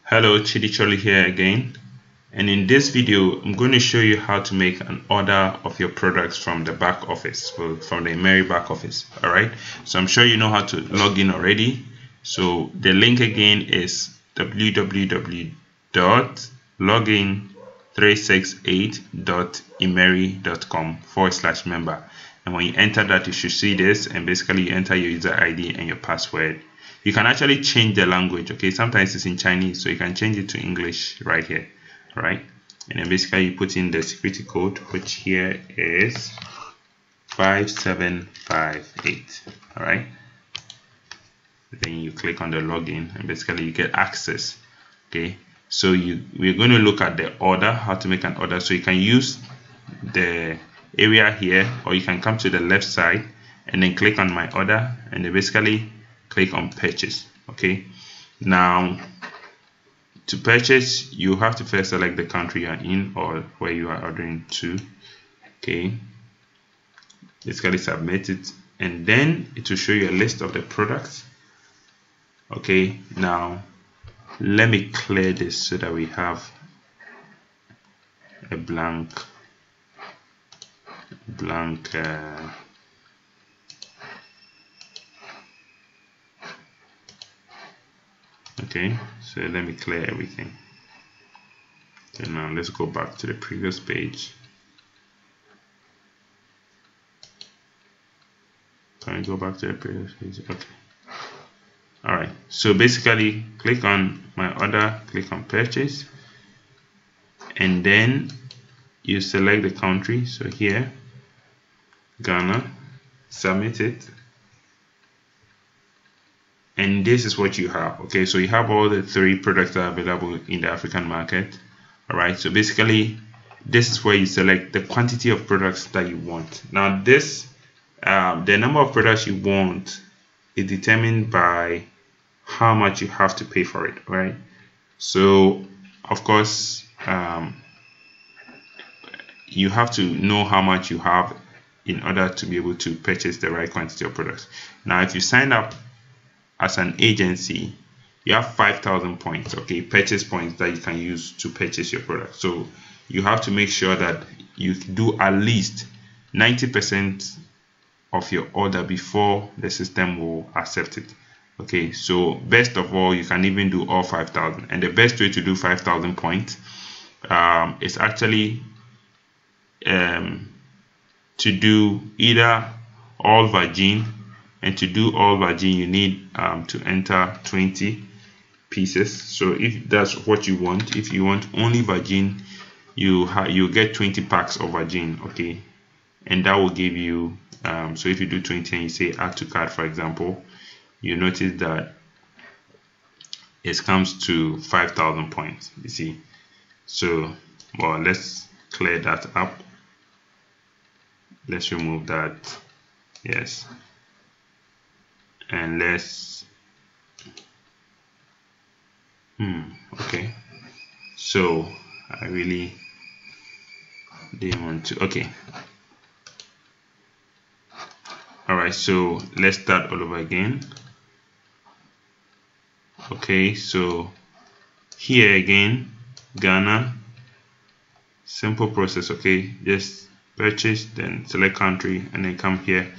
Hello, Chidicholi here again, and in this video I'm going to show you how to make an order of your products from the back office, from the Immeri back office. Alright, so I'm sure you know how to log in already. So the link again is www.login368.immeri.com/member, and when you enter that, you should see this, and basically you enter your user ID and your password. You can actually change the language. Okay, sometimes it's in Chinese, so you can change it to English right here. All right, and then basically you put in the security code, which here is 5758. all right, then you click on the login and basically you get access. Okay, so we're going to look at the order, how to make an order. So you can use the area here, or you can come to the left side and then click on my order, and then basically click on purchase. Okay, now to purchase you have to first select the country you are in or where you are ordering to. Okay, basically submit it, and then it will show you a list of the products. Okay, now let me clear this so that we have a blank okay, so let me clear everything. Okay, now let's go back to the previous page. Can I go back to the previous page? Okay. Alright, so basically click on my order, click on purchase, and then you select the country. So here, Ghana, submit it, and this is what you have. Okay, so you have all the 3 products that are available in the African market. Alright, so basically this is where you select the quantity of products that you want. Now this the number of products you want is determined by how much you have to pay for it, right? So of course you have to know how much you have in order to be able to purchase the right quantity of products. Now if you sign up as an agency, you have 5,000 points, okay, purchase points that you can use to purchase your product. So you have to make sure that you do at least 90% of your order before the system will accept it. Okay, so best of all, you can even do all 5,000, and the best way to do 5,000 points is actually to do either all virgin, and to do all virgin you need to enter 20 pieces. So if that's what you want, if you want only virgin, you get 20 packs of virgin. Okay, and that will give you so if you do 20 and you say add to cart, for example, you notice that it comes to 5,000 points, you see. So well, let's clear that up. Let's remove that. Yes, and let's okay, so I really didn't want to. Okay, alright, so let's start all over again. Okay, so here again, Ghana, simple process. Okay, just purchase, then select country, and then come here.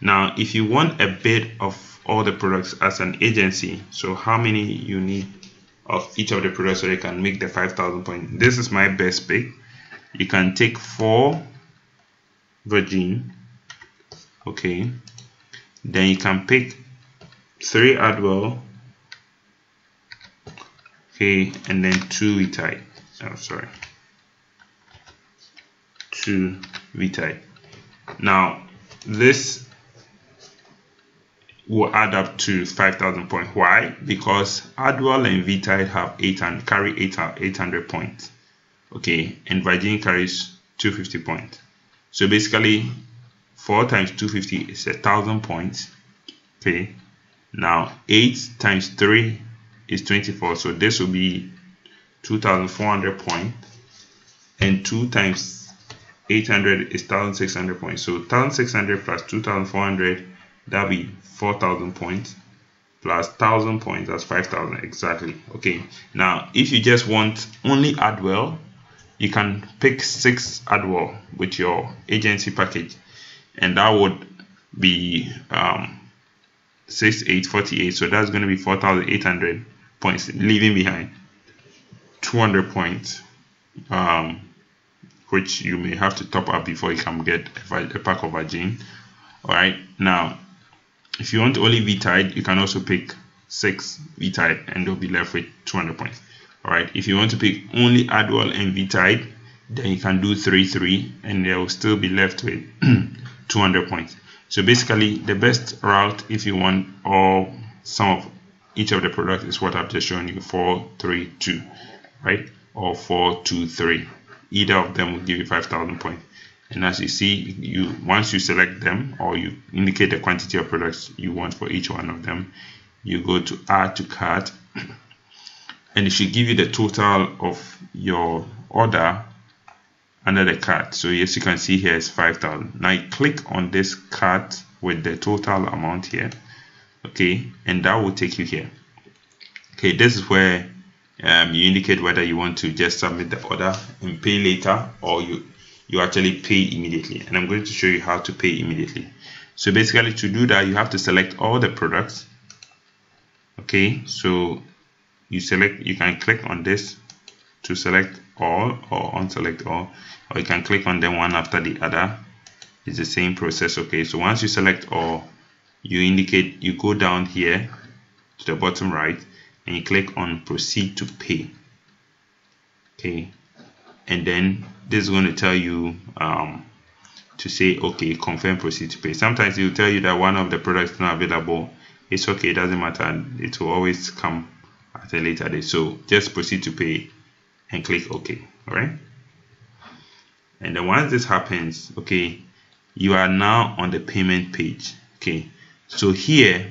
Now if you want a bit of all the products as an agency, so how many you need of each of the products so they can make the 5,000 points, this is my best pick. You can take 4 virgin, okay, then you can pick 3 Adwell, okay, and then 2 Vitae. Oh, sorry, 2 Vitae. Now this will add up to 5,000 points. Why? Because Adwell and Vitae have 800 points, okay, and virgin carries 250 points. So basically 4 times 250 is 1,000 points. Okay, now 8 times 3 is 24, so this will be 2,400 points, and 2 times 800 is 1,600 points. So 1,600 plus 2,400, that'll be 4,000 points. plus 1,000 points, that's 5,000 exactly. Okay, now if you just want only Adwell, you can pick 6 Adwell with your agency package, and that would be 6,848. So that's going to be 4,800 points, leaving behind 200 points, which you may have to top up before you can get a pack of Virgin. All right, now if you want only V-Tide, you can also pick 6 V-Tide and you'll be left with 200 points. All right, if you want to pick only Adwell and V-Tide, then you can do 3-3 and they will still be left with 200 points. So basically the best route, if you want all some of each of the products, is what I've just shown you, 4-3-2, right, or 4-2-3. Either of them will give you 5,000 points. And as you see, once you select them or you indicate the quantity of products you want for each one of them, you go to add to cart, and it should give you the total of your order under the cart. So yes, you can see here is 5,000. Now you click on this cart with the total amount here, okay, and that will take you here. Okay, this is where you indicate whether you want to just submit the order and pay later, or you actually pay immediately. And I'm going to show you how to pay immediately. So basically, to do that, you have to select all the products. Okay, so you can click on this to select all or unselect all, or you can click on them one after the other. It's the same process. Okay, so once you select all, you go down here to the bottom right and you click on proceed to pay. Okay, and then this is going to tell you to say okay, confirm proceed to pay. Sometimes it will tell you that one of the products is not available. It's okay, it doesn't matter, it will always come at a later date. So just proceed to pay and click OK. All right, and then once this happens, okay, you are now on the payment page. Okay, so here,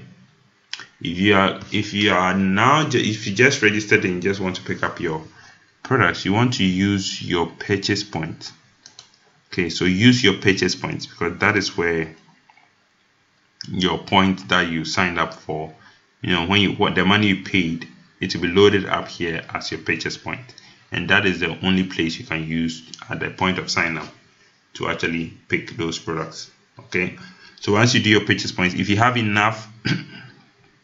if you just registered and you just want to pick up your products, you want to use your purchase point. Okay, so use your purchase points, because that is where your point that you signed up for, when the money you paid, it will be loaded up here as your purchase point, and that is the only place you can use at the point of sign up to actually pick those products. Okay, so once you do your purchase points, if you have enough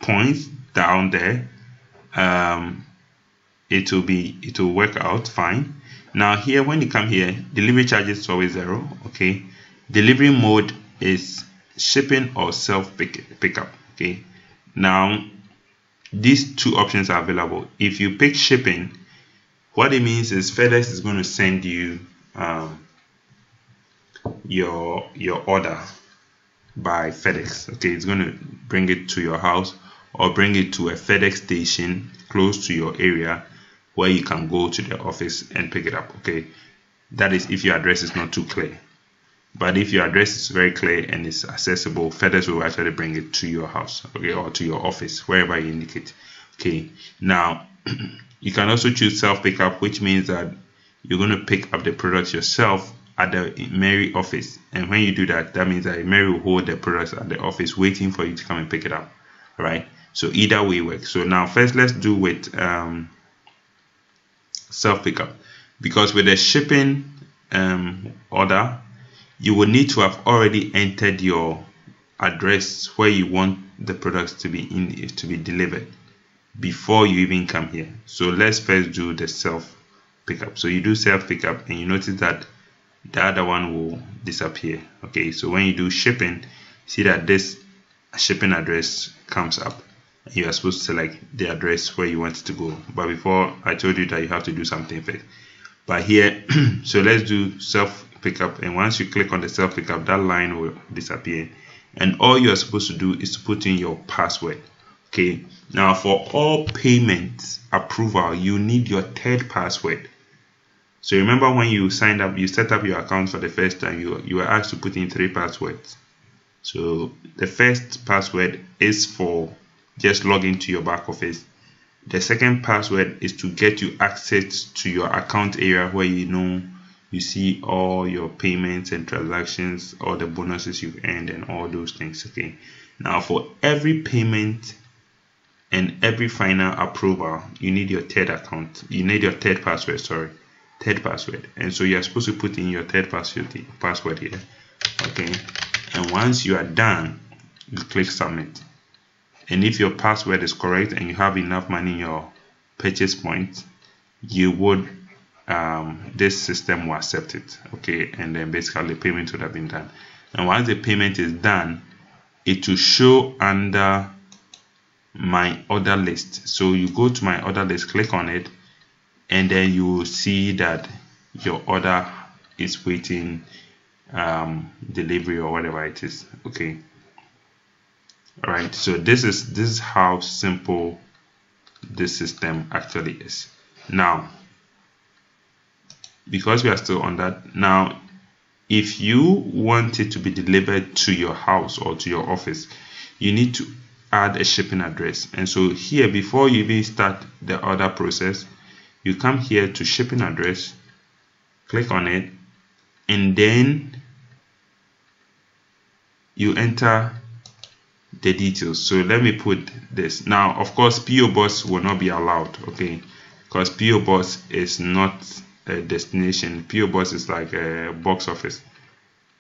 points down there, it will work out fine. Now here, when you come here, delivery charges is always 0. Okay, delivery mode is shipping or self pickup. Okay, now these two options are available. If you pick shipping, what it means is FedEx is going to send you your order by FedEx. Okay, it's going to bring it to your house or bring it to a FedEx station close to your area where you can go to the office and pick it up. Okay, that is if your address is not too clear. But if your address is very clear and it's accessible, FedEx will actually bring it to your house, okay, or to your office, wherever you indicate. Okay, now you can also choose self pickup, which means that you're going to pick up the products yourself at the Immeri office, and when you do that, that means that Immeri will hold the products at the office waiting for you to come and pick it up. All right, so either way works. So now first let's do with self pickup, because with the shipping order, you will need to have already entered your address where you want the products to be delivered before you even come here. So let's first do the self pickup. So you do self pickup and you notice that the other one will disappear. Okay, so when you do shipping, see that this shipping address comes up. You are supposed to select the address where you want it to go. But before, I told you that you have to do something first. But here, so let's do self pickup, and once you click on the self pickup, that line will disappear, and all you are supposed to do is to put in your password. Okay, now for all payments approval, you need your third password. So remember, when you signed up, you set up your account for the first time, you were asked to put in 3 passwords. So the first password is for just log into your back office. The second password is to get you access to your account area where you see all your payments and transactions, all the bonuses you've earned and all those things. Okay, now for every payment and every final approval, you need your third account. You need your third password. Sorry, third password. And so you're supposed to put in your third password here. Okay. And once you are done, you click submit. And if your password is correct and you have enough money in your purchase point, you would this system will accept it. Okay, and then basically the payment would have been done. And once the payment is done, it will show under my order list. So you go to my order list, click on it, and then you will see that your order is waiting delivery or whatever it is. Okay. All right, so this is how simple this system actually is. Now, because we are still on that, now if you want it to be delivered to your house or to your office, you need to add a shipping address. And so here, before you even start the order process, you come here to shipping address, click on it, and then you enter the details. So let me put this. Now, of course, PO Box will not be allowed, okay, because PO Box is not a destination. PO Box is like a box office.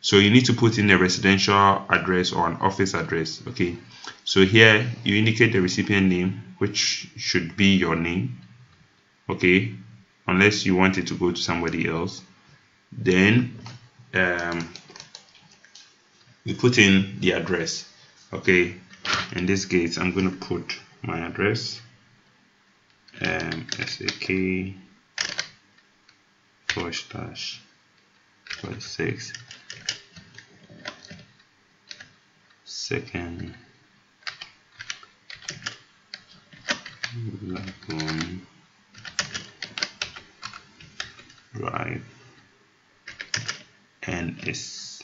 So you need to put in a residential address or an office address. Okay, so here you indicate the recipient name, which should be your name. Okay, unless you want it to go to somebody else. Then you put in the address. Okay, in this case I'm going to put my address, SAK/46 second Lagoon Drive, and it's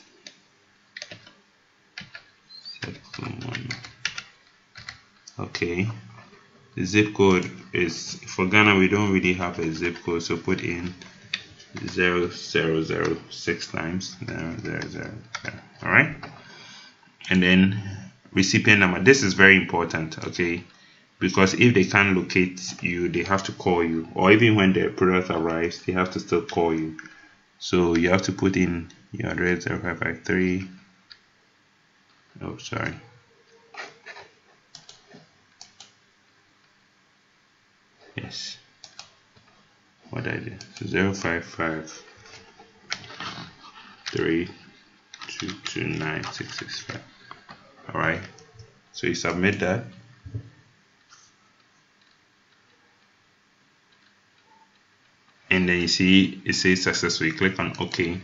okay. The zip code is, for Ghana we don't really have a zip code, so put in 0006 times 000. All right, and then recipient number. This is very important, okay, because if they can't locate you, they have to call you, or even when the product arrives, they have to still call you. So you have to put in your address 0553. Oh, sorry. Yes. What I did? 0553229665. All right. So you submit that. And then you see it says successful. You click on OK,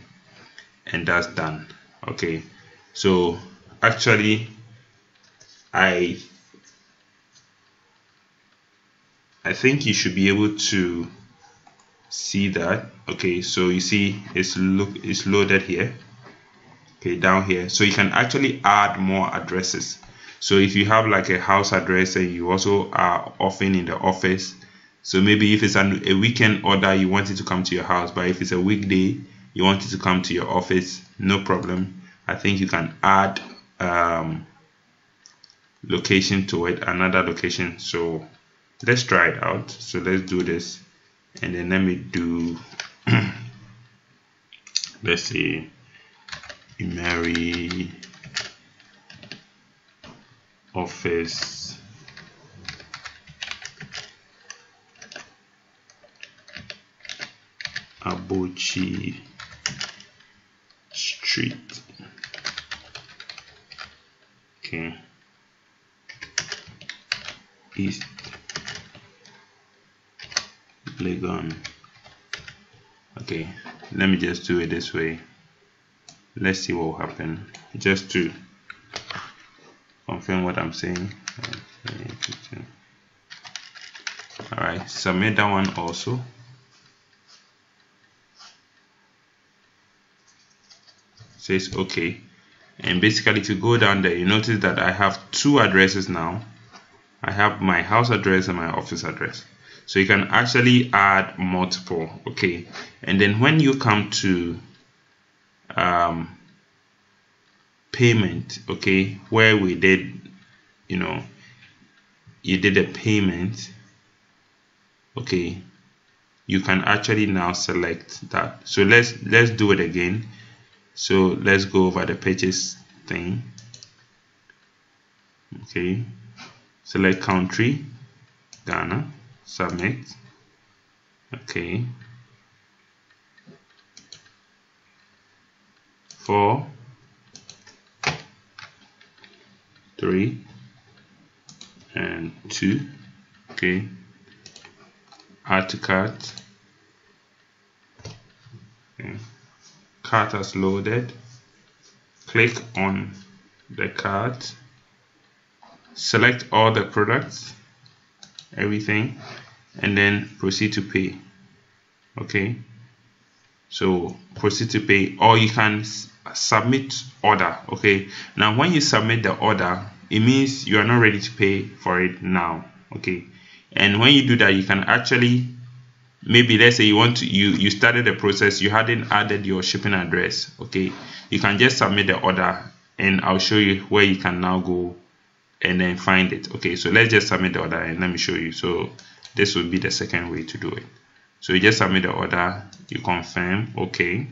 and that's done. Okay, so actually I think you should be able to see that. Okay, so you see it's loaded here, okay, down here. So you can actually add more addresses. So if you have like a house address and you also are often in the office, so maybe if it's a weekend order, you want it to come to your house, but if it's a weekday, you want it to come to your office, no problem. I think you can add location to it, another location. So let's try it out. So let's do this, and then let me do let's see, Immeri office Abuchi Street. Okay, East Legon. Okay, let me just do it this way. Let's see what will happen, just to confirm what I'm saying. All right, submit that one also. Says okay, and basically if you go down there, you notice that I have two addresses now. I have my house address and my office address. So you can actually add multiple. Okay, and then when you come to payment, okay, where we did, you know, you did a payment, okay, you can actually now select that. So let's do it again. So let's go over the purchase thing. Okay, select country, Ghana, submit. Okay, 4, 3, and 2. Okay, add to cart. Okay. Cart has loaded. Click on the cart, select all the products, everything, and then proceed to pay. Okay, so proceed to pay, or you can submit order. Okay, now when you submit the order, it means you are not ready to pay for it now. Okay, and when you do that, you can actually, maybe let's say you want to, you started the process, you hadn't added your shipping address. Okay, you can just submit the order, and I'll show you where you can now go and then find it. Okay, so let's just submit the order and let me show you. So this would be the second way to do it. So you just submit the order, you confirm. Okay,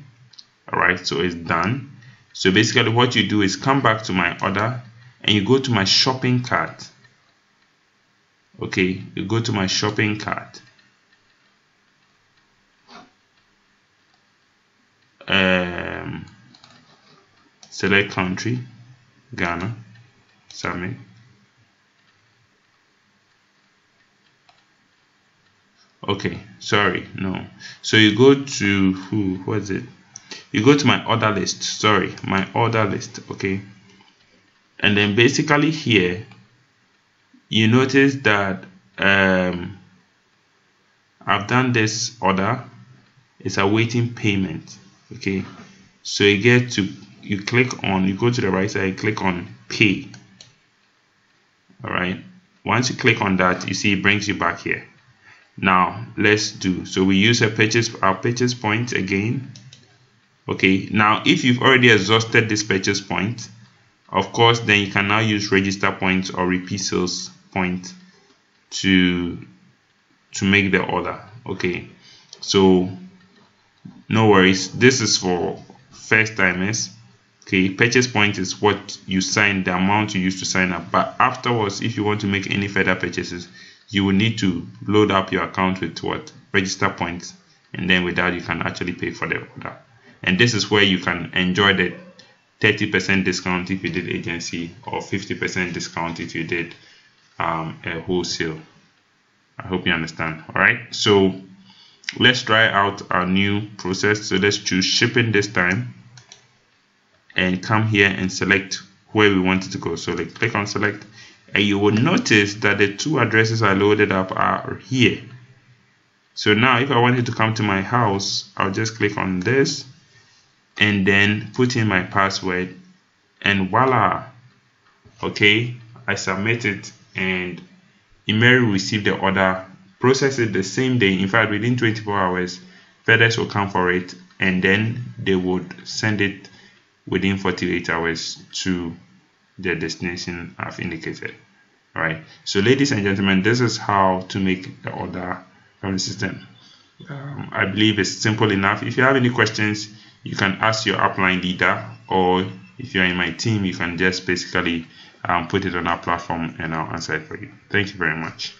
all right, so it's done. So basically what you do is come back to my order and you go to my shopping cart. Okay, you go to my shopping cart. Select country, Ghana, submit. Okay, sorry, no. So you go to what is it? You go to my order list. Sorry, my order list. Okay, and then basically here you notice that I've done this order. It's awaiting payment. Okay, so you get to, you click on, you go to the right side, click on pay. All right, once you click on that, you see it brings you back here. Now let's do, so we use our purchase point again. Okay, now if you've already exhausted this purchase point, of course, then you can now use register points or repeat sales point to make the order. Okay, so no worries, this is for first timers. Okay, purchase point is what you sign, the amount you use to sign up, but afterwards, if you want to make any further purchases, you will need to load up your account with what? Register points, and then with that you can actually pay for the order. And this is where you can enjoy the 30% discount if you did agency, or 50% discount if you did a wholesale. I hope you understand. All right, so let's try out our new process. So let's choose shipping this time and come here and select where we want it to go. So like click on select, and you will notice that the two addresses I loaded up are here. So now if I wanted to come to my house, I'll just click on this and then put in my password, and voila. Okay, I submit it and Immeri received the order, process it the same day. In fact, within 24 hours, FedEx will come for it, and then they would send it within 48 hours to the destination I've indicated. All right, so ladies and gentlemen, this is how to make the order from the system. I believe it's simple enough. If you have any questions, you can ask your upline leader, or if you're in my team, you can just basically put it on our platform and I'll answer it for you. Thank you very much.